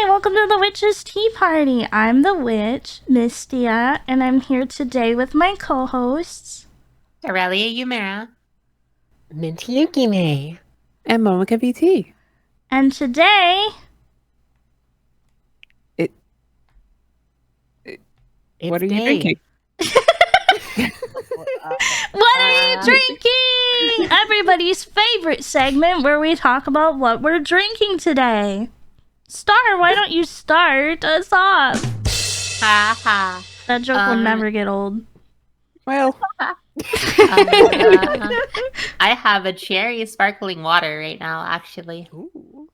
welcome to the Witch's Tea Party. I'm the witch, Mystia, and I'm here today with my co-hosts, StareliaYumera, MintyYukime, and MomokaVT. And today... What are you drinking? What are you drinking? Everybody's favorite segment where we talk about what we're drinking today. Star, why don't you start us off? Ha ha. That joke will never get old. Well, I have a cherry sparkling water right now, actually. Ooh.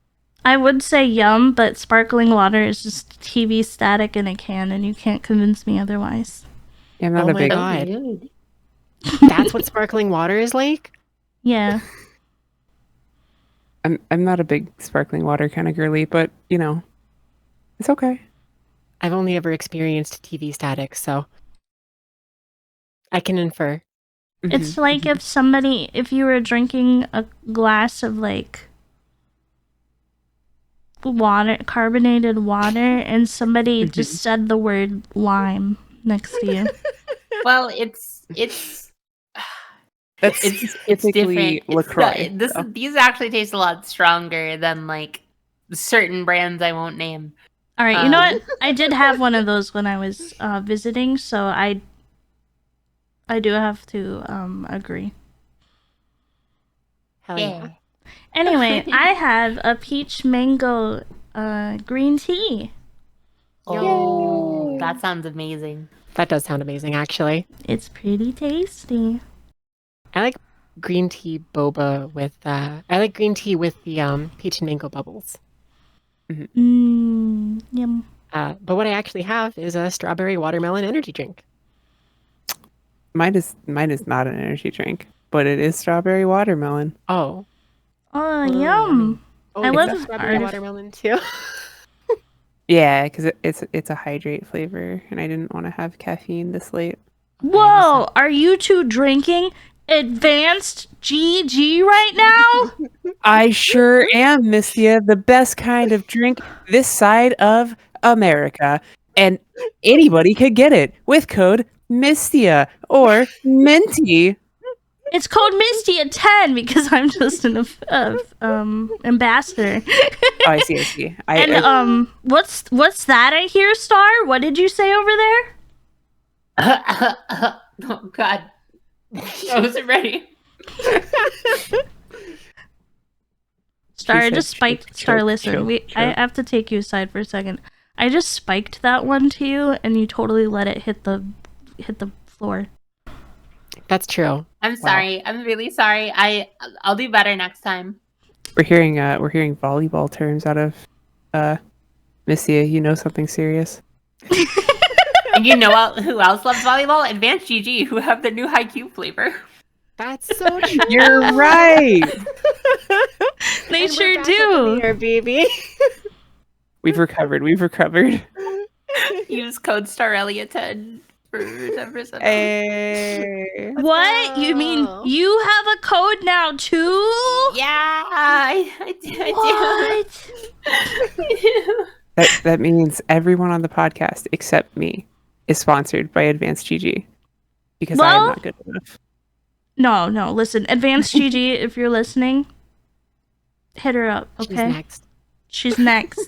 I would say yum, but sparkling water is just TV static in a can, and you can't convince me otherwise. I'm not Oh a my big. God. Dude. That's what sparkling water is like? Yeah. I'm not a big sparkling water kind of girly, but you know, it's okay. I've only ever experienced TV static, so I can infer. It's like if you were drinking a glass of like water, carbonated water, and somebody just said the word lime next to you. Well, it's typically different. LaCroix. These actually taste a lot stronger than like certain brands I won't name. All right, you know what? I did have one of those when I was visiting, so I do have to agree. Hell yeah. Anyway, I have a peach mango green tea. Oh, Yay. that sounds amazing. That does sound amazing, actually. It's pretty tasty. I like green tea boba with, I like green tea with the peach and mango bubbles. Yum. But what I actually have is a strawberry watermelon energy drink. Mine is not an energy drink, but it is strawberry watermelon. Oh. Oh, Ooh, yum. Oh, I it's love a strawberry watermelon too. Yeah, because it's a hydrate flavor, and I didn't want to have caffeine this late. Whoa, are you two drinking advanced GG right now? I sure am, Mystia, the best kind of drink this side of America, and anybody could get it with code Mystia or Minty. It's called Misty at 10 because I'm just an ambassador. Oh, I see. And what's that I hear, Star? What did you say over there? Oh God, I wasn't ready. Star, I said just spiked. Star, listen. I have to take you aside for a second. I just spiked that one to you, and you totally let it hit the floor. That's true. I'm sorry. I'm really sorry. I'll do better next time. We're hearing volleyball terms out of Mystia. You know something serious. And you know who else loves volleyball? Advanced GG, who have the new Haikyuu flavor. That's so true. You're right. They And sure we're back up in do. the air, baby. We've recovered. Use code StareliaYumera for 10%. Hey. What? You mean you have a code now too? Yeah, I do. That means everyone on the podcast except me is sponsored by Advanced GG because I am not good enough. No. Listen, Advanced GG, if you're listening, hit her up. Okay. She's next.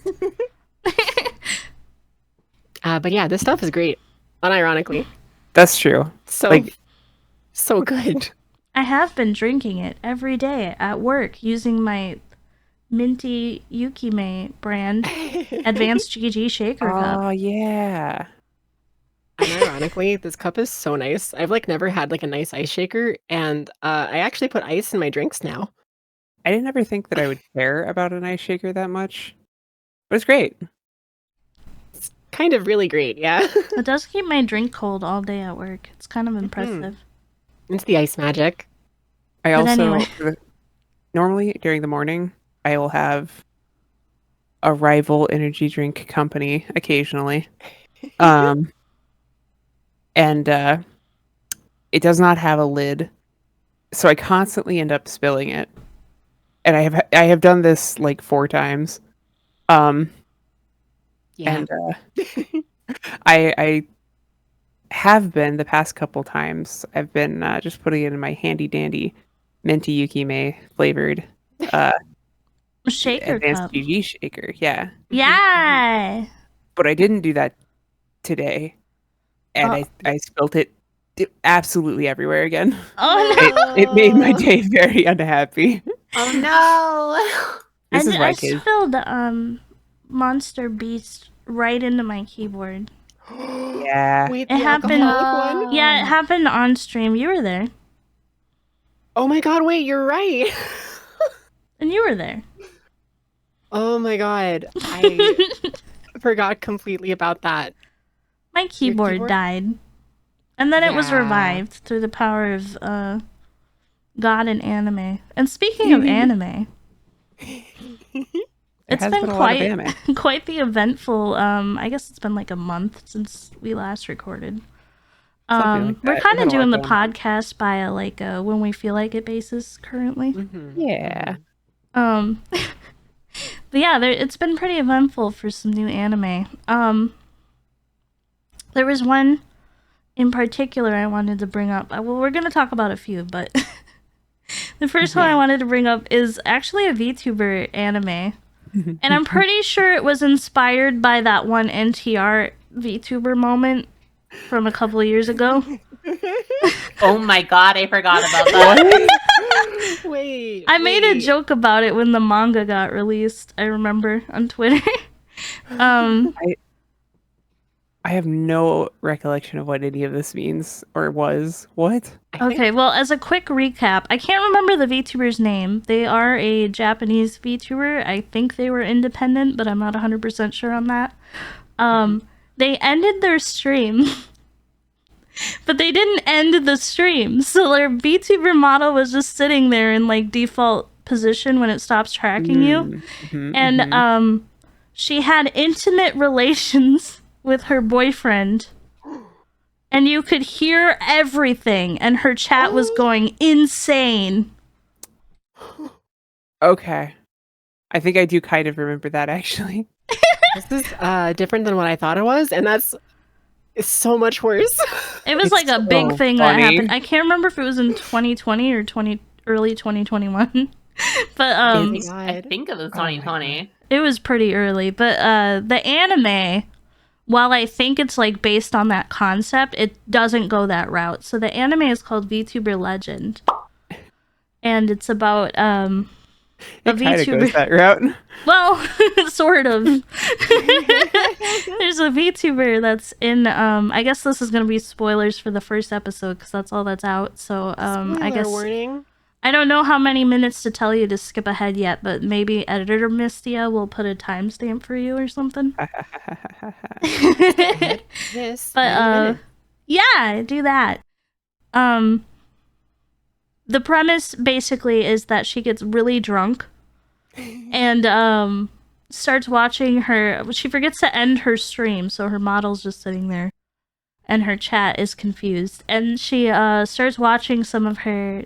But yeah, this stuff is great. Unironically. That's true. So good. I have been drinking it every day at work using my MintyYukime brand Advanced GG shaker cup. Oh yeah. Unironically, this cup is so nice. I've never had a nice ice shaker, and I actually put ice in my drinks now. I didn't ever think that I would care about an ice shaker that much. But it's great. It's kind of really great, yeah. It does keep my drink cold all day at work. It's kind of impressive. It's the ice magic. I But also anyway. normally during the morning I will have a rival energy drink company occasionally. And it does not have a lid. So I constantly end up spilling it. And I have done this 4 times. Yeah. And I have been the past couple times. I've been just putting it in my handy dandy MintyYukime flavored Shaker advanced cup. GG shaker. Yeah, Yeah. but I didn't do that today, and Oh, I spilt it absolutely everywhere again. oh no. It made my day very unhappy. Oh no! This is why, I kids. spilled Monster Beast right into my keyboard. Yeah. Wait, It the happened. alcoholic one? Yeah, it happened on stream. You were there. Oh my god, wait, you're right. And you were there. Oh my god. I forgot completely about that. My keyboard, keyboard? died. And then it was Yeah. revived through the power of God and anime. And speaking of anime, it's has been been a lot of anime. quite the eventful I guess it's been like a month since we last recorded. Something like We're that. kind of We've had a doing lot the going on. podcast by a when we feel like it basis currently. Yeah. But yeah, it's been pretty eventful for some new anime. There was one in particular I wanted to bring up. Well, we're gonna talk about a few, but the first one I wanted to bring up is actually a VTuber anime. And I'm pretty sure it was inspired by that one NTR VTuber moment from a couple of years ago. Oh my god, I forgot about that. Wait. I made a joke about it when the manga got released, I remember, on Twitter. I have no recollection of what any of this means or was. What? Okay, well, as a quick recap, I can't remember the VTuber's name. They are a Japanese VTuber. I think they were independent, but I'm not 100% sure on that. They ended their stream, but they didn't end the stream. So their VTuber model was just sitting there in like default position when it stops tracking you. And she had intimate relations with her boyfriend. And you could hear everything, and her chat was going insane. Okay. I think I do kind of remember that, actually. This is different than what I thought it was, and it's so much worse. It was It's like a big so thing that funny. happened. I can't remember if it was in 2020 or early 2021. But I think it was 2020. it was pretty early. But the anime, while I think it's like based on that concept, it doesn't go that route. So the anime is called VTuber Legend. And it's about a It kind of VTuber. goes that route. Well, sort of. There's a VTuber that's in. I guess this is gonna be spoilers for the first episode because that's all that's out. So I Spoiler guess warning. I don't know how many minutes to tell you to skip ahead yet, but maybe editor Mistia will put a timestamp for you or something. Yes. But yeah, do that. The premise basically is that she gets really drunk and starts watching she forgets to end her stream, so her model's just sitting there and her chat is confused, and she starts watching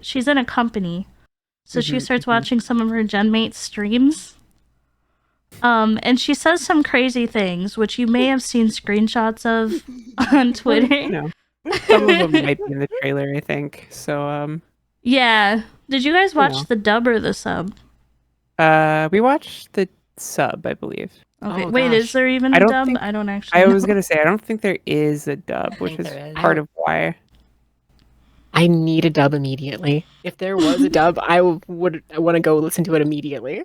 she's in a company, so she starts watching some of her genmates streams, and she says some crazy things which you may have seen screenshots of on Twitter. No. Some of them might be in the trailer, I think. So, Yeah. Did you guys watch know. the dub or the sub? we watched the sub, I believe. Okay. Oh, Wait, gosh. is there even I a don't dub? think- I don't actually I know. was gonna say I don't think there is a dub, which think is there is. part of why. I need a dub immediately. If there was a dub, I want to go listen to it immediately.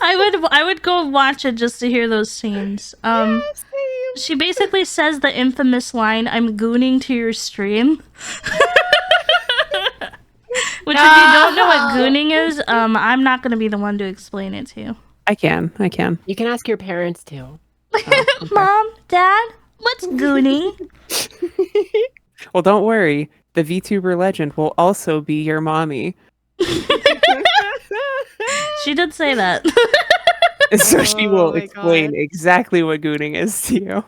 I would go watch it just to hear those scenes. Same. She basically says the infamous line, "I'm gooning to your stream." Which, if you don't know what gooning is, I'm not going to be the one to explain it to you. I can. You can ask your parents too. Mom, Dad, what's gooning? Well, don't worry. The VTuber legend will also be your mommy. She did say that. So she will Oh my explain God. exactly what gooning is to you.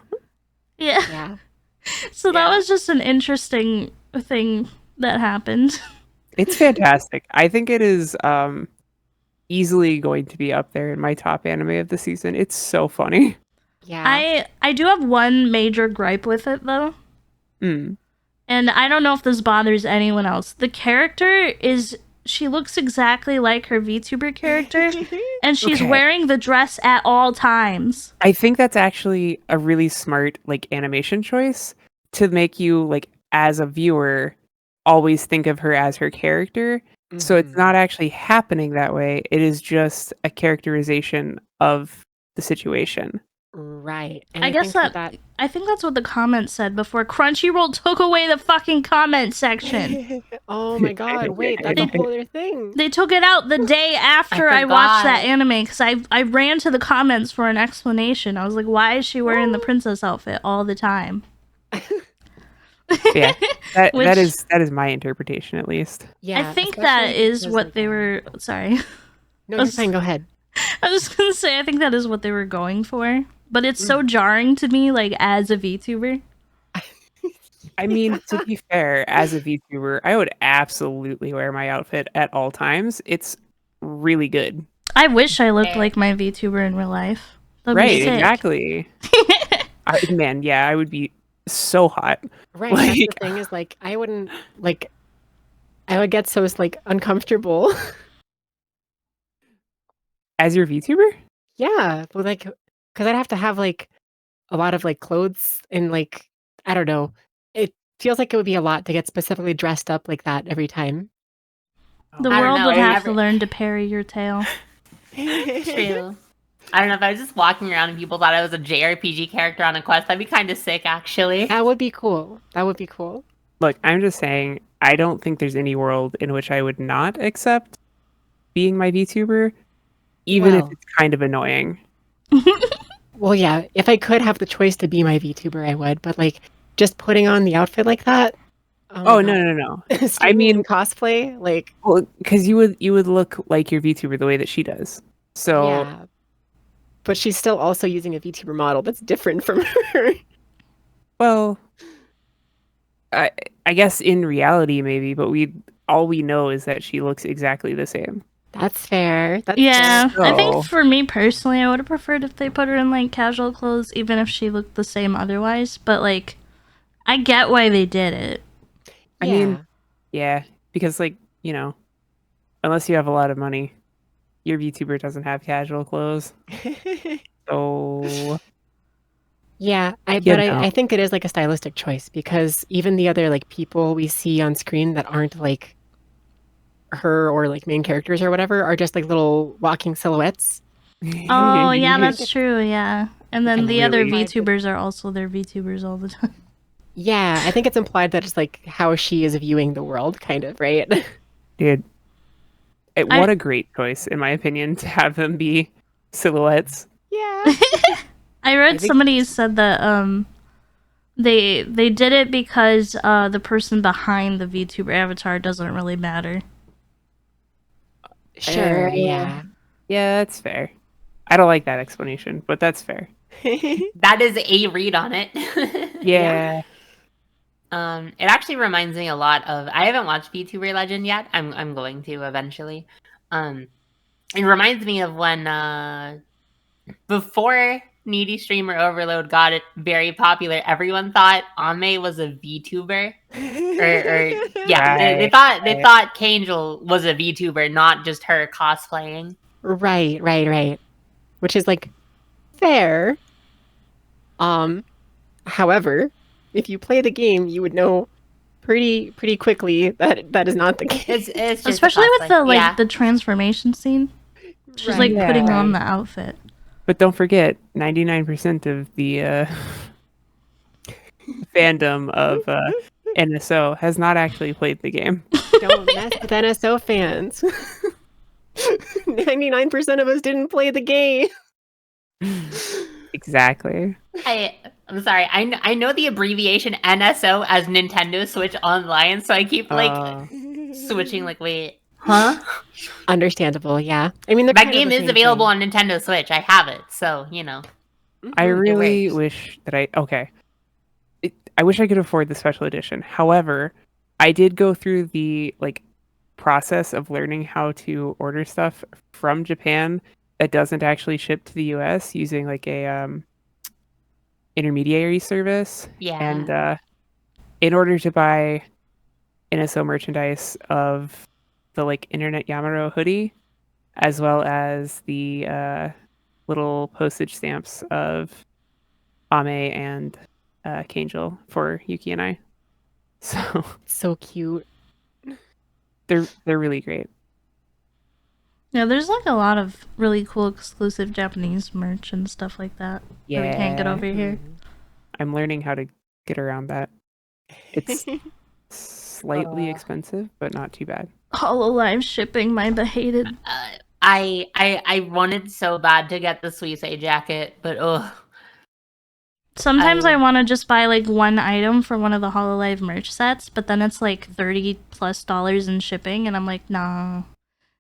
Yeah. Yeah. So that Yeah. was just an interesting thing that happened. It's fantastic. I think it is easily going to be up there in my top anime of the season. It's so funny. Yeah. I do have one major gripe with it though. Mm. And I don't know if this bothers anyone else. The character she looks exactly like her VTuber character, and she's Okay. wearing the dress at all times. I think that's actually a really smart like animation choice to make you like as a viewer always think of her as her character. So it's Mhm. not actually happening that way. It is just a characterization of the situation. Right. And I guess think I think that's what the comments said before. Crunchyroll took away the fucking comment section. Oh my god, wait, that's a whole other thing. They took it out the day after I watched that forgot. anime because I ran to the comments for an explanation. I was like, why is she wearing the princess outfit all the time? Yeah. That Which- that is my interpretation at least. Yeah. I think that especially is because, what like, they were. Sorry. No, you're fine, go ahead. I was just gonna say, I think that is what they were going for. But it's so jarring to me, like, as a VTuber. I mean, to be fair, as a VTuber, I would absolutely wear my outfit at all times. It's really good. I wish I looked Fair. like my VTuber in real life. That'd Right, be sick. exactly. Man, yeah, I would be so hot. Right, that's the Like- thing is like I wouldn't like I would get so like uncomfortable. As your VTuber? Yeah, but like because I'd have to have like a lot of like clothes and like I don't know. It feels like it would be a lot to get specifically dressed up like that every time. The I don't world know, would I have to never- learn to parry your tail. True. I don't know if I was just walking around and people thought I was a JRPG character on a quest. That'd be kind of sick, actually. That would be cool. That would be cool. Look, I'm just saying, I don't think there's any world in which I would not accept being my VTuber, even if Well. it's kind of annoying. Well, yeah, if I could have the choice to be my VTuber, I would. But like just putting on the outfit like that. Oh, no. I Streaming mean- in cosplay, like Well, because you would look like your VTuber the way that she does. So yeah. But she's still also using a VTuber model that's different from her. well, I guess in reality maybe, but all we know is that she looks exactly the same. That's fair. That's Yeah, fair. I So- think for me personally, I would have preferred if they put her in like casual clothes, even if she looked the same otherwise. But like, I get why they did it. I mean, yeah, because like, unless you have a lot of money, your VTuber doesn't have casual clothes. So yeah, You but know. I think it is like a stylistic choice because even the other like people we see on screen that aren't like her or like main characters or whatever are just like little walking silhouettes. Oh yeah, that's true. Yeah, and then And the other really- VTubers are also their VTubers all the time. Yeah, I think it's implied that it's like how she is viewing the world, kind of, right? Dude. What a great choice, in my opinion, to have them be silhouettes. Yeah. I read think- somebody said that they did it because the person behind the VTuber avatar doesn't really matter. Sure, Uh, yeah. Yeah, that's fair. I don't like that explanation, but that's fair. That is a read on it. Yeah. It actually reminds me a lot of. I haven't watched VTuber Legend yet. I'm going to eventually. It reminds me of when before Needy Streamer Overload got it very popular, everyone thought Ame was a VTuber. Or yeah, they Right. thought Kangel was a VTuber, not just her cosplaying. Right. Which is like fair. However, if you play the game, you would know pretty quickly that that is not the case. It's just Especially with the like yeah. the transformation scene. She's Right. like Yeah. putting on the outfit. But don't forget, 99% of the fandom of NSO has not actually played the game. Don't mess with NSO fans. 99% of us didn't play the game. Exactly. I'm sorry. I know the abbreviation NSO as Nintendo Switch Online, so I keep like switching. Like, wait, huh? Understandable, yeah. I mean, they're That kind of game the is same available thing. on Nintendo Switch. I have it, so you know. I Mhm. really works. wish that I wish I could afford the special edition. However, I did go through the process of learning how to order stuff from Japan that doesn't actually ship to the US using like a intermediary service. Yeah. And in order to buy NSO merchandise of the like Internet Yamero hoodie, as well as the little postage stamps of Ame and Kangel for Yuki and I. So So cute. they're really great. Yeah, there's like a lot of really cool exclusive Japanese merch and stuff like that that we can't get over here. I'm learning how to get around that. It's slightly expensive, but not too bad. Hololive shipping, my behated. I wanted so bad to get the Suisei jacket, but Sometimes I want to just buy like one item for one of the Hololive merch sets, but then it's like $30+ in shipping, and I'm like, nah.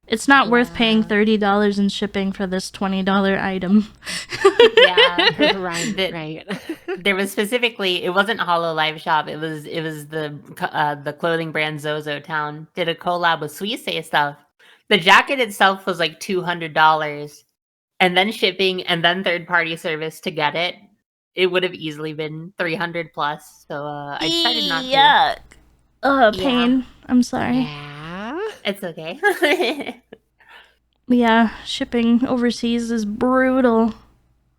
It's not worth paying $30 in shipping for this $20 item. yeah, right. There was specifically, it wasn't Hololive Shop. It was the clothing brand Zozo Town did a collab with Suisei stuff. The jacket itself was like $200, and then shipping and then third party service to get it. It would have easily been $300+. So I decided not to. Yuck. Pain. I'm sorry. Yeah. It's okay. Yeah, shipping overseas is brutal.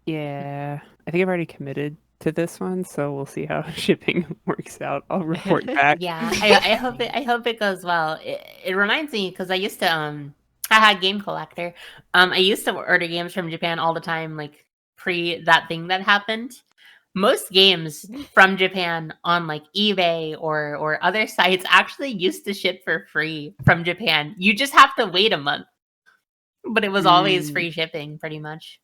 Yeah, I think I've already committed to this one, so we'll see how shipping works out. I'll report back. Yeah, I hope it goes well. It reminds me because I used to Game Collector. I used to order games from Japan all the time, like pre that thing that happened. Most games from Japan on like eBay or other sites actually used to ship for free from Japan. You just have to wait a month, but it was always free shipping, pretty much,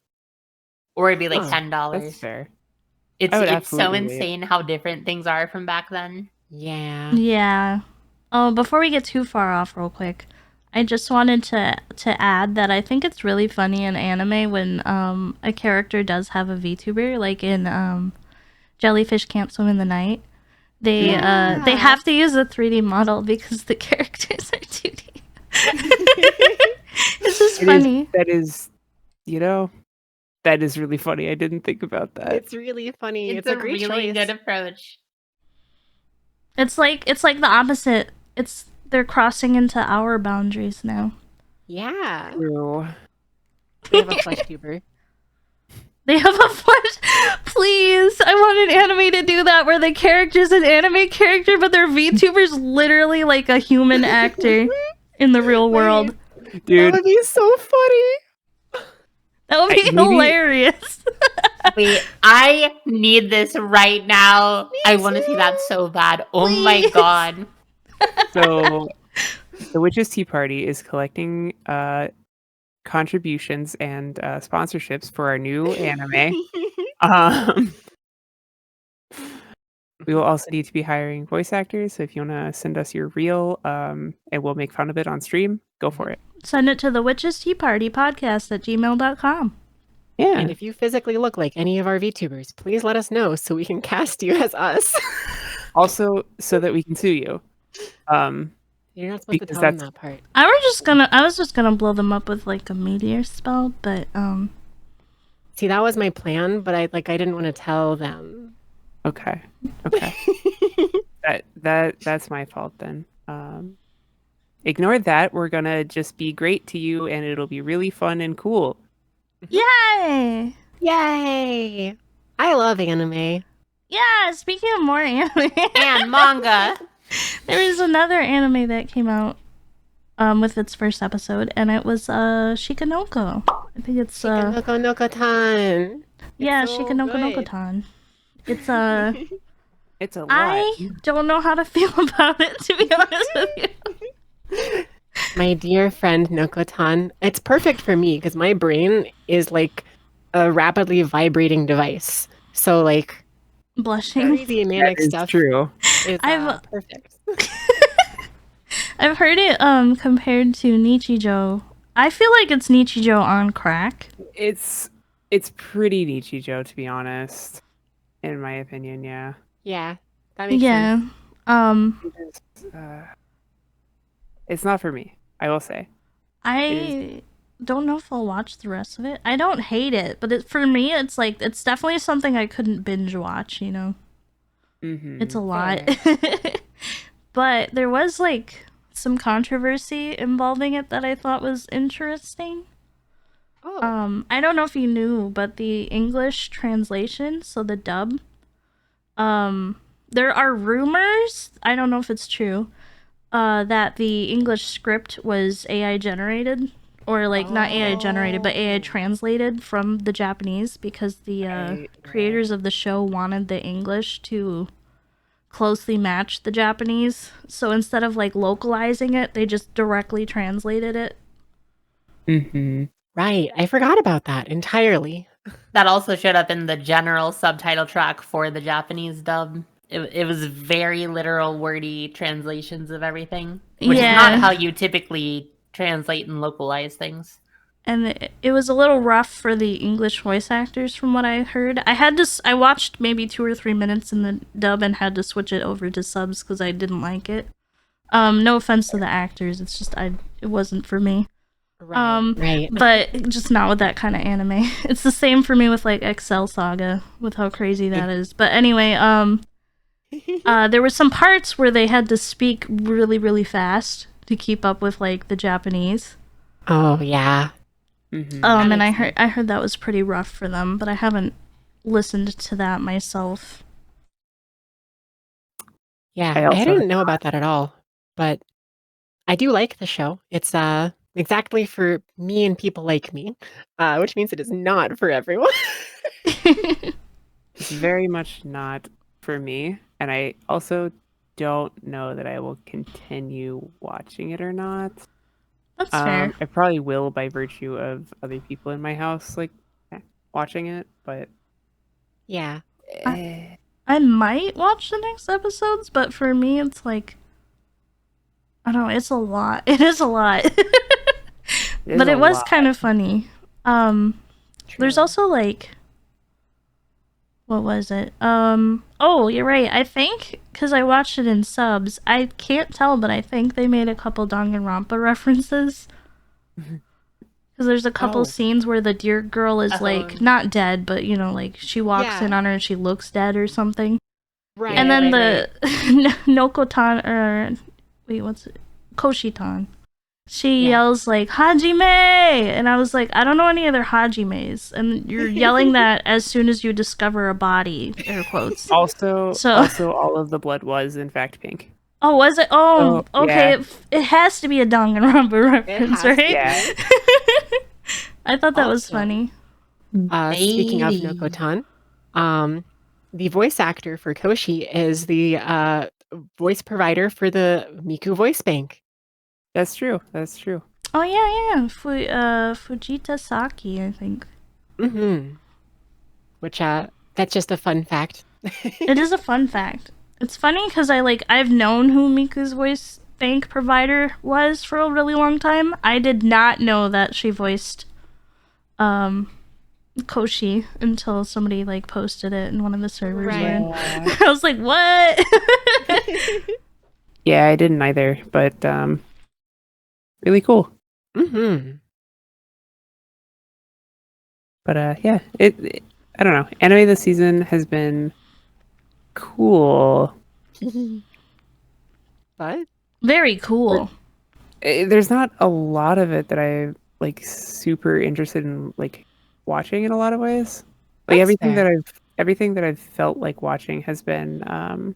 or it'd be like $10. That's fair. It's I would so absolutely wait. insane how different things are from back then. Yeah. Yeah. Oh, before we get too far off real quick, I just wanted to add that I think it's really funny in anime when a character does have a VTuber, like in Jellyfish Can't Swim in the Night. They have to use a 3D model because the characters are 2D. It's just funny. That is really funny. I didn't think about that. It's really funny. It's a a great really choice. good approach. It's like the opposite. They're crossing into our boundaries now. Yeah. True. They have a flesh tuber. They have a flesh. Please, I want an anime to do that where the character's an anime character, but their VTuber's literally like a human actor in the real world. Dude, That would be so funny. That would be hilarious. Wait, I need this right now. I want to see that so bad. Oh my god. so the Witches Tea Party is collecting contributions and sponsorships for our new anime. We will also need to be hiring voice actors, so if you want to send us your reel and we'll make fun of it on stream, go for it. Send it to the Witches Tea Party podcast at gmail.com. Yeah. And if you physically look like any of our VTubers, please let us know so we can cast you as us. Also, so that we can sue you. You're not supposed to Because tell them that's- that part. I was just gonna blow them up with like a meteor spell, but See, that was my plan, but I didn't want to tell them. Okay. That's my fault then. Ignore that. We're gonna just be great to you, and it'll be really fun and cool. yay! Yay! I love anime. Yeah, speaking of more anime, And manga. there is another anime that came out with its first episode, and it was Shikanoko. I think it's Noko Noko-tan. yeah, so Shikanoko good. Noko-tan. It's It's a lot. I don't know how to feel about it, to be honest with you. My dear friend Noko-tan. It's perfect for me because my brain is like a rapidly vibrating device. So like Blushing. crazy manic That is stuff true. is I've- perfect. I've heard it compared to Nichijou. I feel like it's Nichijou on crack. It's pretty Nichijou, to be honest. In my opinion, yeah. Yeah, that makes Yeah. sense. It's not for me, I will say. I don't know if I'll watch the rest of it. I don't hate it, but for me, it's like it's definitely something I couldn't binge watch. You know, it's a lot. But there was like some controversy involving it that I thought was interesting. I don't know if you knew, but the English translation, so the dub, there are rumors, I don't know if it's true, that the English script was AI generated, or like not AI generated, but AI translated from the Japanese because the creators of the show wanted the English to closely match the Japanese. So instead of like localizing it, they just directly translated it. Right. I forgot about that entirely. That also showed up in the general subtitle track for the Japanese dub. It was very literal, wordy translations of everything, which is not how you typically translate and localize things. And it was a little rough for the English voice actors, from what I heard. I watched maybe 2 or 3 minutes in the dub and had to switch it over to subs because I didn't like it. No offense to the actors, it's just it wasn't for me. Right. But just not with that kind of anime. It's the same for me with like Excel Saga, with how crazy that is. But anyway, there were some parts where they had to speak really, really fast to keep up with like the Japanese. Oh yeah. And I heard that was pretty rough for them, but I haven't listened to that myself. Yeah, I didn't know about that at all, but I do like the show. It's exactly for me and people like me, which means it is not for everyone. It's very much not for me, and I also don't know that I will continue watching it or not. That's fair. I probably will by virtue of other people in my house like watching it, but Yeah. I might watch the next episodes, but for me, it's like, I don't know, it's a lot. It is a lot. But it was kind of funny. There's also like, what was it? Oh, you're right. I think, because I watched it in subs, I can't tell, but I think they made a couple Danganronpa references. Because there's a couple scenes where the deer girl is like, not dead, but you know, like she walks in on her and she looks dead or something. Right. And then the Nokotan, or wait, what's it? Koshitan. She yells like, Hajime! And I was like, I don't know any other Hajimes. And you're yelling that as soon as you discover a body, air quotes. Also, all of the blood was in fact pink. Oh, was it? Oh, okay. Yeah. It has to be a Danganronpa reference, right? Yeah. I thought that was funny. Speaking of Nokotan, the voice actor for Koshi is the voice provider for the Miku voice bank. That's true. That's true. Oh yeah. Fujita Saki, I think. Which that's just a fun fact. It is a fun fact. It's funny because I've known who Miku's voice bank provider was for a really long time. I did not know that she voiced Koshi until somebody posted it in one of the servers. Right. I was like, what? Yeah, I didn't either, but really cool. But yeah, it I don't know. Anime this season has been cool. What? Very cool. There's not a lot of it that I'm super interested in watching in a lot of ways. Everything that I've felt like watching has been oh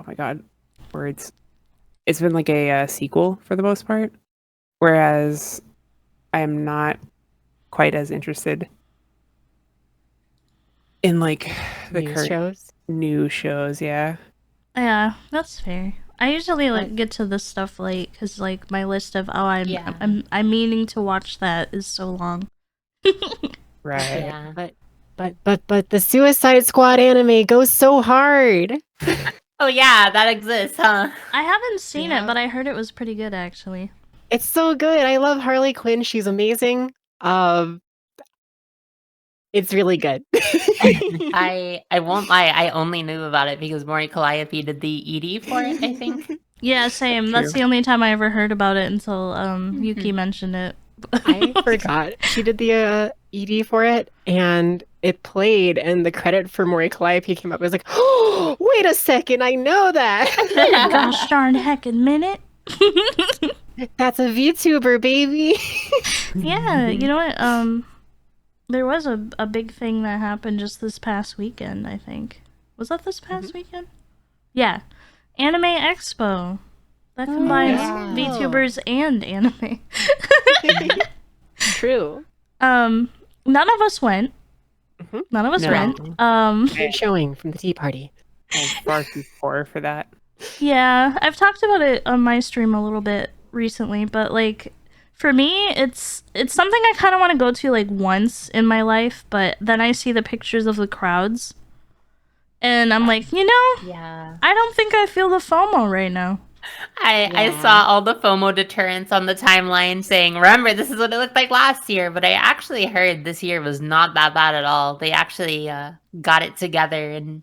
my god, words. It's been a sequel for the most part, whereas I am not quite as interested in the current new shows. Yeah, that's fair. I usually get to this stuff late because my list of I'm meaning to watch that is so long. Right. Yeah. But the Suicide Squad anime goes so hard. Oh yeah, that exists, huh? I haven't seen it, but I heard it was pretty good actually. It's so good. I love Harley Quinn. She's amazing. It's really good. I won't lie. I only knew about it because Mori Calliope did the ED for it, I think. Yeah, same. That's the only time I ever heard about it until Yuki mentioned it. I forgot. She did the ED for it, and it played, and the credit for Mori Calliope came up. I was like, oh, wait a second, I know that. Gosh darn heckin' minute. That's a VTuber, baby. Yeah, you know what? There was a big thing that happened just this past weekend, I think. Was that this past weekend? Yeah. Anime Expo. That combines VTubers and anime. True. None of us went. None of us went. Good showing from the tea party. I'm far too poor for that. Yeah, I've talked about it on my stream a little bit recently, but like for me, it's something I kind of want to go to like once in my life, but then I see the pictures of the crowds, and I'm like, Yeah. I don't think I feel the FOMO right now. I saw all the FOMO deterrents on the timeline saying, remember, this is what it looked like last year. But I actually heard this year was not that bad at all. They actually got it together and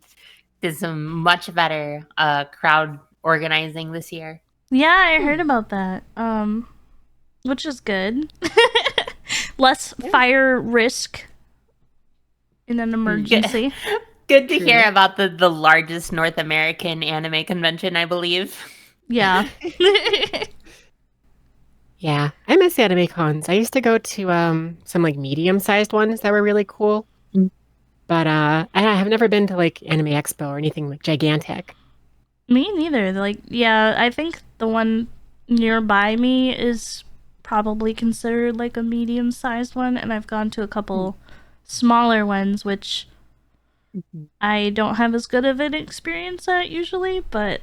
did some much better crowd organizing this year. Yeah, I heard about that. Which is good. Less fire risk in an emergency. Good to hear about the largest North American anime convention, I believe. Yeah. Yeah, I miss anime cons. I used to go to some like medium-sized ones that were really cool. But I have never been to like Anime Expo or anything like gigantic. Me neither. Like, yeah, I think the one nearby me is probably considered like a medium-sized one, and I've gone to a couple smaller ones, which I don't have as good of an experience at usually, but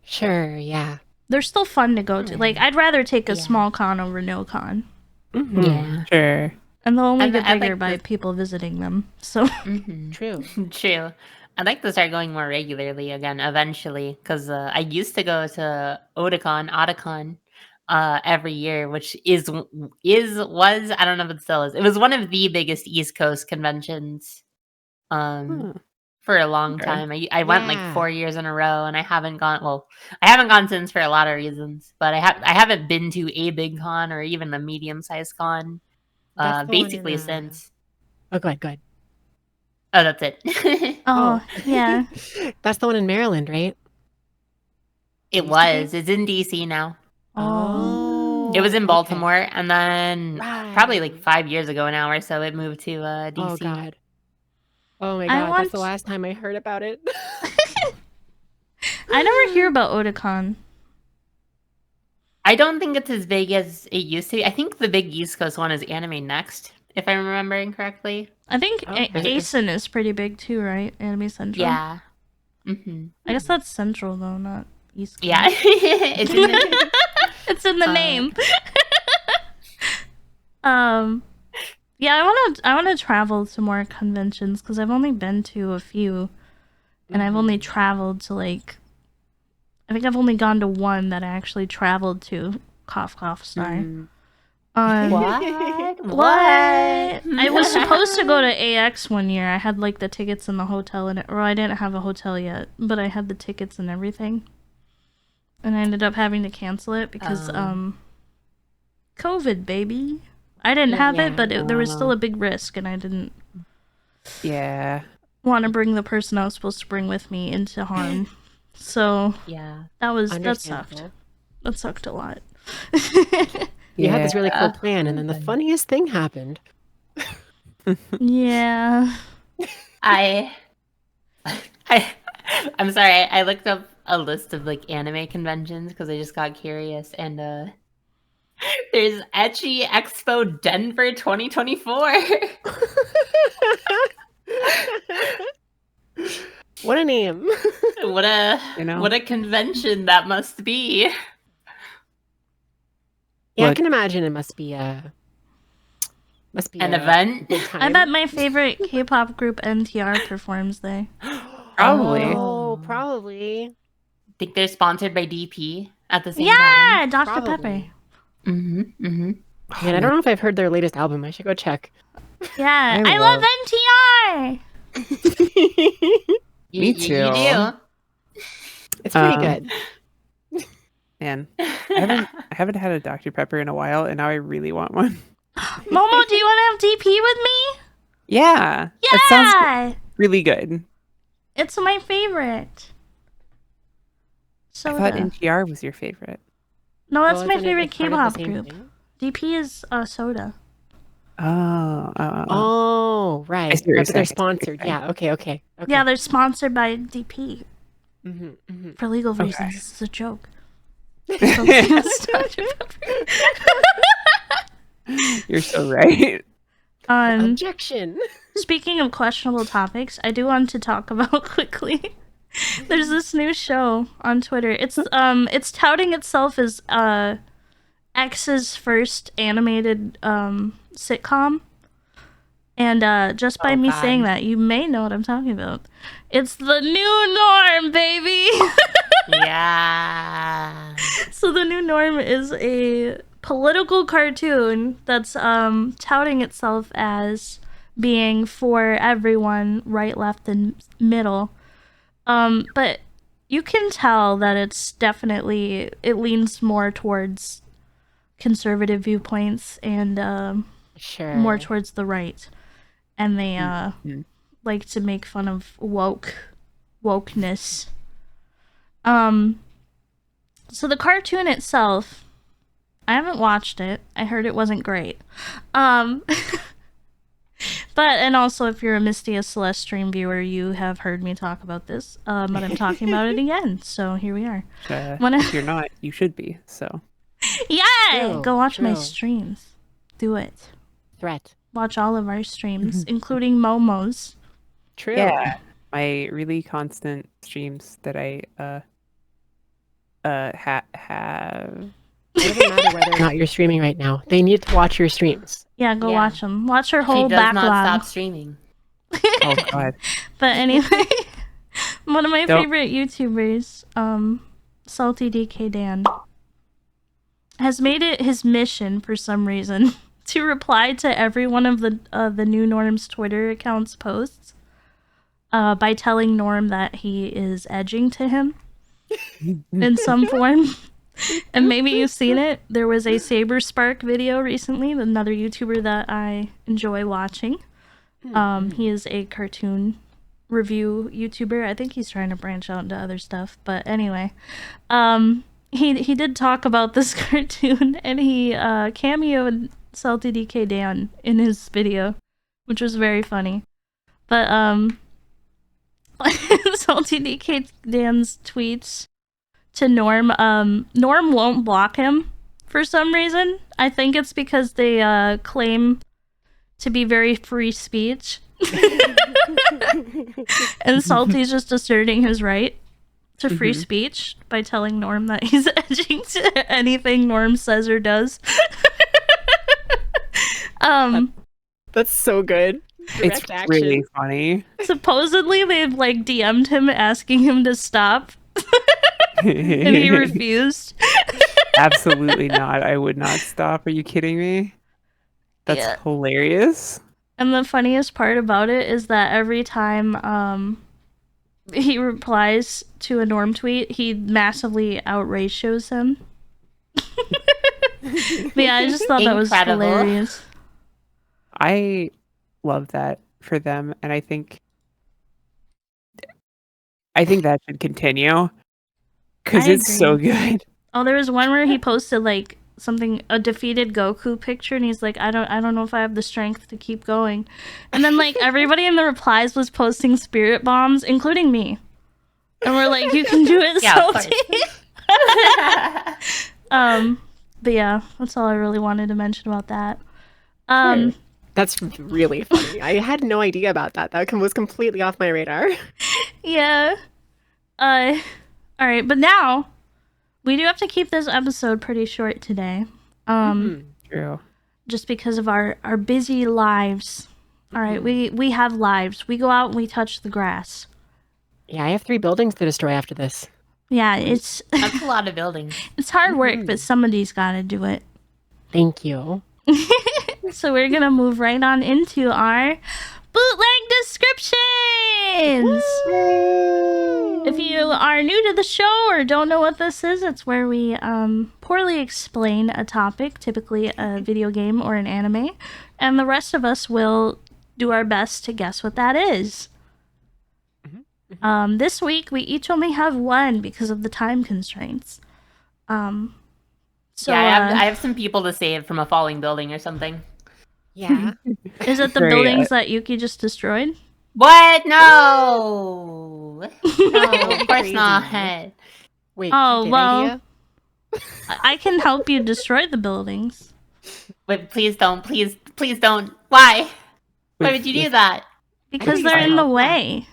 Sure, yeah. they're still fun to go to. Like, I'd rather take a small con over no con. Yeah. Sure. And they'll only And get I bigger like by the- people visiting them. So, True. True. I'd like to start going more regularly again eventually, because I used to go to Otakon every year, which was I don't know if it still is. It was one of the biggest East Coast conventions for a long Okay. time. I went like Yeah. 4 years in a row, and I haven't gone. Well, I haven't gone since for a lot of reasons, but I haven't been to a big con or even a medium sized con That's the one in, basically since. Oh, go ahead. Oh, that's it. oh, yeah. That's the one in Maryland, right? It was. It's in DC now. Oh. It was in okay. Baltimore, and then probably like Right. 5 years ago now or so, it moved to DC. Oh god. Oh my I god, want- that's the last time I heard about it. I never hear about Otakon. I don't think it's as big as it used to be. I think the big East Coast one is Anime Next, if I'm remembering correctly. I think Okay. ASIN is pretty big too, right? Anime Central. Yeah. I guess that's Central though, not East Coast. Yeah. It's in the, It's in the name. Yeah, I want to travel to more conventions because I've only been to a few, and I've only traveled to like. I think I've only gone to one that I actually traveled to. Cough, cough, sigh. what? What? I was supposed to go to AX one year. I had like the tickets and the hotel and or I didn't have a hotel yet, but I had the tickets and everything. And I ended up having to cancel it because COVID, baby. I didn't have it, but there was still a big risk, and I didn't Yeah. want to bring the person I was supposed to bring with me into harm. So Yeah. that sucked. Understandable. That sucked a lot. You had this really cool plan, and then the funniest thing happened. Yeah. I'm sorry. I looked up a list of like anime conventions because I just got curious, and there's Ecchi Expo Denver 2024. What a name. What a You know? what a convention that must be. Yeah, I What? can imagine it must be An a event. big I time. bet my favorite K-pop group NTR performs there. Probably. Oh, probably. Think they're sponsored by DP at the same Yeah, time. Dr. Probably. Pepper. Mm-hmm. Man, I don't know if I've heard their latest album. I should go check. Yeah, I I love NTR. Me too. You do. It's pretty good. Man, I haven't had a Dr. Pepper in a while, and now I really want one. Momo, do you want to have DP with me? Yeah, that sounds Yeah, really good. it's my favorite. I thought Soda. NTR was your favorite. No, that's Well, my isn't it, favorite like, part of the K-pop same group. thing? DP is soda. Oh. Oh, I right. see what you're But they're saying. sponsored. Yeah. Okay. Yeah, they're sponsored by DP Mm-hmm. for legal Okay. reasons. This is a joke. Something else, Dr. Pepper. You're so right. Objection. Speaking of questionable topics, I do want to talk about quickly. There's this new show on Twitter. It's touting itself as X's first animated sitcom. And just by me saying that, you may know what I'm talking about. It's the new norm, baby. Yeah. So the new norm is a political cartoon that's touting itself as being for everyone, right, left, and middle. But you can tell that it leans more towards conservative viewpoints and Sure. more towards the right. And they like to make fun of wokeness. So the cartoon itself, I haven't watched it. I heard it wasn't great. And also, if you're a Misty Celeste stream viewer, you have heard me talk about this. But I'm talking about it again. So here we are. If you're not, you should be. So. Yeah! True, Go watch my true. streams. Do it. Threat. Watch all of our streams, including Momo's. True. Yeah, my really constant streams that I have. It doesn't matter whether or not you're streaming right now. They need to watch your streams. Yeah, go Yeah. watch them. Watch her She whole does not backlog. stop streaming. Oh God. But anyway, one of my Don't- favorite YouTubers, Salty DK Dan, has made it his mission for some reason to reply to every one of the new Norm's Twitter accounts posts by telling Norm that he is edging to him in some form. And maybe you've seen it. There was a Saber Spark video recently, another YouTuber that I enjoy watching. He is a cartoon review YouTuber. I think he's trying to branch out into other stuff. But anyway, he did talk about this cartoon, and he cameoed Salty DK Dan in his video, which was very funny. But Salty DK Dan's tweets to Norm, Norm won't block him for some reason. I think it's because they claim to be very free speech. And Salty's just asserting his right to free speech by telling Norm that he's edging to anything Norm says or does. That's so good. It's Direct action. really funny. Supposedly they've like DM'd him asking him to stop, and he refused. Absolutely not. I would not stop. Are you kidding me? That's Yeah. hilarious. And the funniest part about it is that every time he replies to a Norm tweet, he massively outrageous him. But yeah, I just thought that was Incredible. hilarious. I love that for them, and I think that should continue because I it's so agree. good. Oh, there was one where he posted like a defeated Goku picture, and he's like, I don't know if I have the strength to keep going. And then like everybody in the replies was posting spirit bombs, including me. And we're like, you can do it, Yeah, of Salty. But yeah, that's all I really wanted to mention about that. That's really funny. I had no idea about that. That was completely off my radar. Yeah. All right, but now we do have to keep this episode pretty short today. True. Just because of our busy lives. All right, we have lives. We go out and we touch the grass. Yeah, I have 3 buildings to destroy after this. Yeah, it's That's a lot of buildings. it's hard work, but somebody's got to do it. Thank you. So we're gonna move right on into our bootleg descriptions. If you are new to the show or don't know what this is, it's where we poorly explain a topic, typically a video game or an anime, and the rest of us will do our best to guess what that is. This week, we each only have one because of the time constraints. So I have some people to save from a falling building or something. Yeah. is it the Very, buildings that Yuki just destroyed? What? No! No, of course Crazy. not. Wait. Oh, good well. idea? I can help you destroy the buildings. Wait, please don't. Please don't. Why? Why would you do that? Because think they're in the so. way.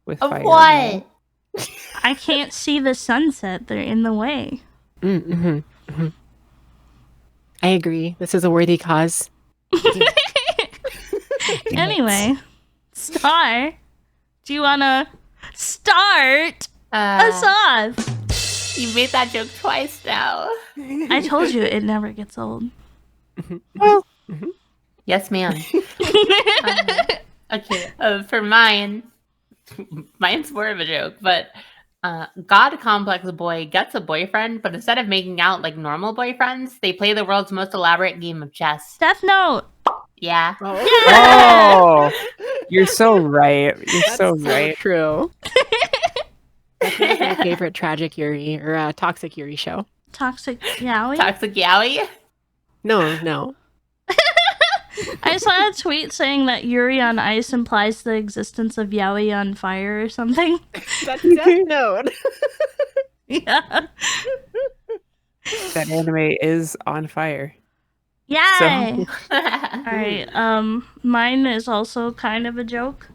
With Of fire. what? I can't see the sunset. They're in the way. I agree. This is a worthy cause. Anyway, Star, do you want to start us off? You made that joke twice now. I told you it never gets old. Well, Yes, ma'am. Okay, for mine's more of a joke, but God Complex boy gets a boyfriend, but instead of making out like normal boyfriends, they play the world's most elaborate game of chess. Death Note. Yeah. oh, you're so right. You're so right. True. That's my favorite tragic Yuri or toxic Yuri show. Toxic Yaoi. Toxic Yaoi? No. I saw a tweet saying that Yuri on Ice implies the existence of Yaoi on Fire or something. That's Death Note. Yeah. That anime is on fire. Yay! Alright, mine is also kind of a joke.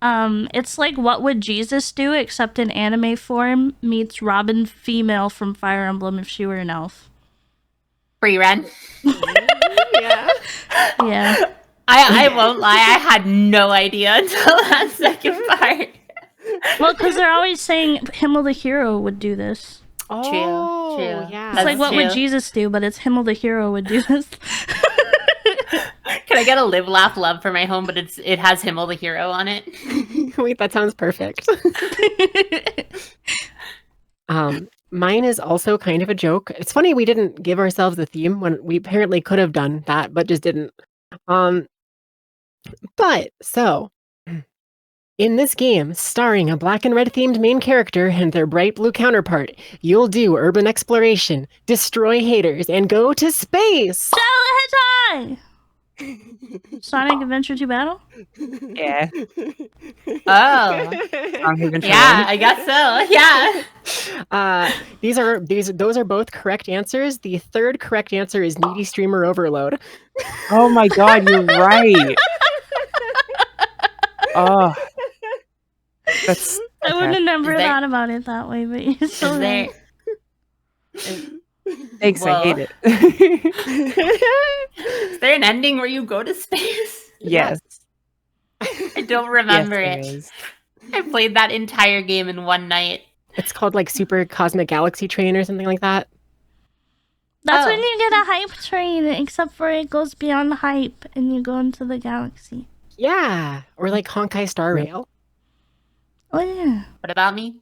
It's like What Would Jesus Do, except in anime form, meets Robin female from Fire Emblem if she were an elf. Free run. Yeah. Yeah. I won't lie, I had no idea until that second part. Well, because they're always saying Himmel the Hero would do this. Oh, true. Yeah. It's That's like, what would true. Jesus do? But it's Himmel the Hero would do this. Can I get a live, laugh, love for my home, but it has Himmel the Hero on it? Wait, that sounds perfect. Mine is also kind of a joke. It's funny we didn't give ourselves a theme when we apparently could have done that, but just didn't. In this game, starring a black and red themed main character and their bright blue counterpart, you'll do urban exploration, destroy haters, and go to space! Hentai! Sonic Adventure 2 Battle? Yeah. Oh. Sonic Adventure Yeah, 1. I guess so. Yeah. Those are both correct answers. The third correct answer is Needy Streamer Overload. Oh my god, you're right. Oh. That's I would have never Is there- thought about it that way, but you're so Is there... thanks, I Whoa. hate it. Is there an ending where you go to space? Yes. I don't remember yes, it. there is. I played that entire game in one night. It's called like Super Cosmic Galaxy Train or something like that. That's Oh. when you get a hype train, except for it goes beyond hype and you go into the galaxy. Yeah. Or like Honkai Star Rail. Oh yeah. What about me?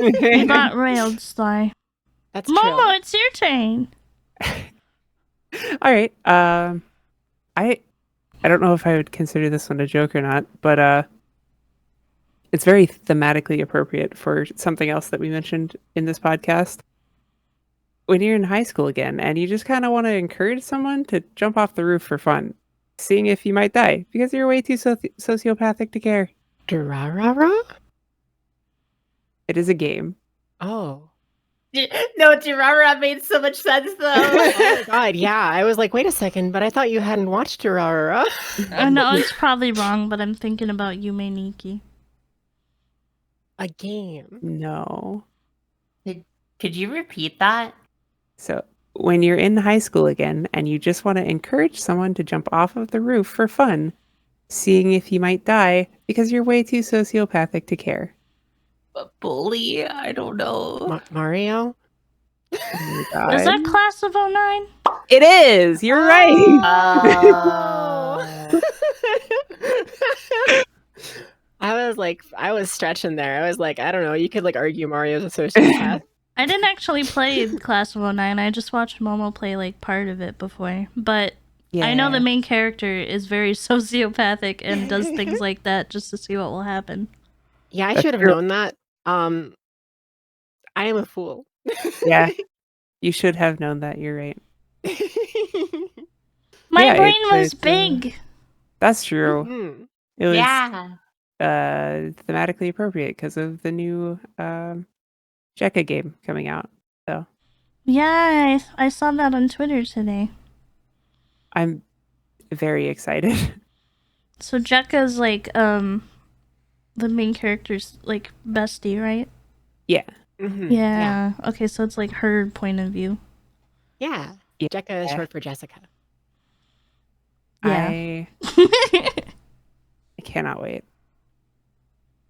You got railed, Sly. That's true. Momo, it's your turn. All right. I don't know if I would consider this one a joke or not, but it's very thematically appropriate for something else that we mentioned in this podcast. When you're in high school again and you just kind of want to encourage someone to jump off the roof for fun, seeing if you might die because you're way too sociopathic to care. Durarara? It is a game. Oh. No, Jirara made so much sense though. Oh my god, yeah. I was like, wait a second, but I thought you hadn't watched Durarara. No, it's probably wrong, but I'm thinking about Yume Nikki. A game. No. Could you repeat that? So when you're in high school again and you just want to encourage someone to jump off of the roof for fun, seeing if you might die because you're way too sociopathic to care. A bully? I don't know. Mario? Oh my God. Is that Class of 09? It is! You're right! Oh. I I was stretching there. I was like, I don't know. You could like argue Mario's a sociopath. I didn't actually play Class of 09. I just watched Momo play like part of it before. But I know the main character is very sociopathic and does things like that just to see what will happen. Yeah, I That's should have true. known that. I am a fool. Yeah, you should have known that. You're right. My Yeah, brain it's- was big. That's true. Mhm. It was Yeah. thematically appropriate because of the new Jekka game coming out. So Yeah, I saw that on Twitter today. I'm very excited. So Jekka's like the main character's like bestie, right? Yeah. Mhm. Yeah. Okay, so it's like her point of view. Yeah. Yeah. Jekka is short for Jessica. Yeah. I cannot wait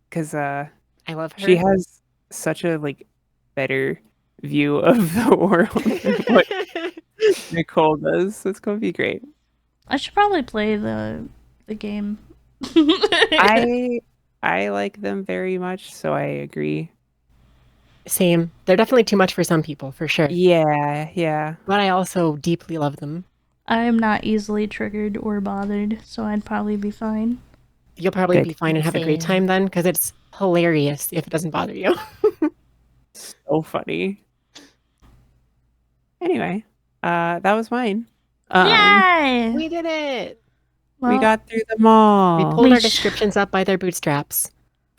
because I love her. she has such a like better view of the world than what Nicole does. So it's gonna be great. I should probably play the game. I like them very much, so I agree. Same. They're definitely too much for some people, for sure. Yeah. But I also deeply love them. I'm not easily triggered or bothered, so I'd probably be fine. You'll probably Good. be fine and have a great Same. time then, because it's hilarious if it doesn't bother you. So funny. Anyway, that was mine. Yay! We did it! We Well, got through them all. We pulled We our sh- descriptions up by their bootstraps.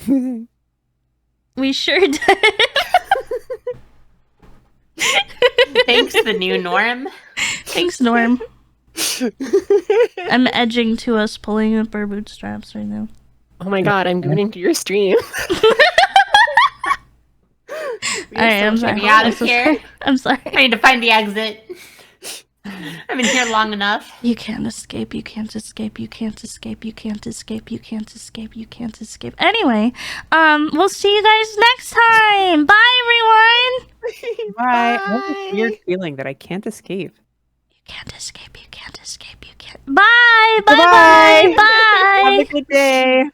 we sure did. Thanks, the new norm. Thanks, Norm. I'm edging to us pulling up our bootstraps right now. Oh my god, I'm going into your stream. I'm sorry. Get me out I'm of so here. sorry. I'm sorry. I need to find the exit. I've been here long enough. You can't escape, you can't escape, you can't escape, you can't escape, you can't escape, you can't escape. Anyway, we'll see you guys next time. Bye, everyone. Bye. I have this weird feeling that I can't escape. You can't escape, you can't escape, you can't. Bye, bye, Bye-bye. bye, bye. Have a good day.